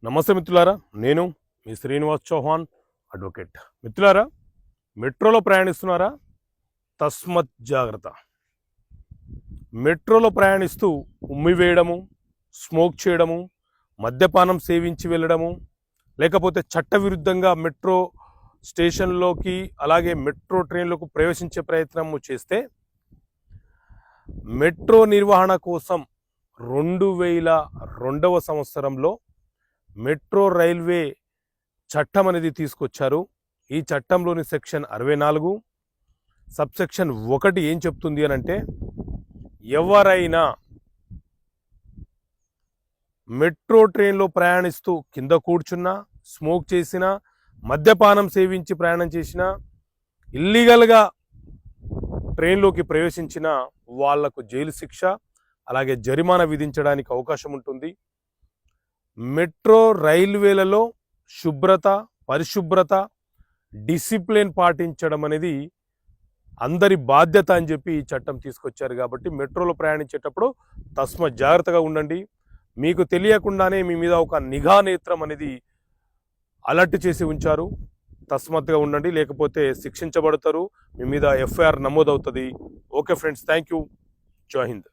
నమస్తే మిత్రులారా, నేను మీ శ్రీనివాస్ చౌహాన్ అడ్వకేట్. మిత్రులారా, మెట్రోలో ప్రయాణిస్తున్నారా? తస్మత్ జాగ్రత్త. మెట్రోలో ప్రయాణిస్తూ ఉమ్మి వేయడము, స్మోక్ చేయడము, మద్యపానం సేవించి వెళ్ళడము, లేకపోతే చట్టవిరుద్ధంగా మెట్రో స్టేషన్లోకి అలాగే మెట్రో ట్రైన్లకు ప్రవేశించే ప్రయత్నము చేస్తే మెట్రో నిర్వహణ కోసం 2002వ సంవత్సరంలో మెట్రో రైల్వే చట్టం అనేది తీసుకొచ్చారు. ఈ చట్టంలోని సెక్షన్ 64 సబ్సెక్షన్ 1 ఏం చెప్తుంది అని అంటే, ఎవరైనా మెట్రో ట్రైన్లో ప్రయాణిస్తూ కింద కూర్చున్నా, స్మోక్ చేసినా, మద్యపానం సేవించి ప్రయాణం చేసినా, ఇల్లీగల్గా ట్రైన్లోకి ప్రవేశించిన వాళ్లకు జైలు శిక్ష అలాగే జరిమానా విధించడానికి అవకాశం ఉంటుంది. మెట్రో రైల్వేలలో శుభ్రత, పరిశుభ్రత, డిసిప్లిన్ పాటించడం అనేది అందరి బాధ్యత అని చెప్పి ఈ చట్టం తీసుకొచ్చారు. కాబట్టి మెట్రోలో ప్రయాణించేటప్పుడు తస్మత్ జాగ్రత్తగా ఉండండి. మీకు తెలియకుండానే మీ మీద ఒక నిఘా నేత్రం అనేది అలర్ట్ చేసి ఉంచారు. తస్మత్గా ఉండండి, లేకపోతే శిక్షించబడతారు, మీ మీద ఎఫ్ఐఆర్ నమోదవుతుంది. Okay friends, thank you. జై హింద్.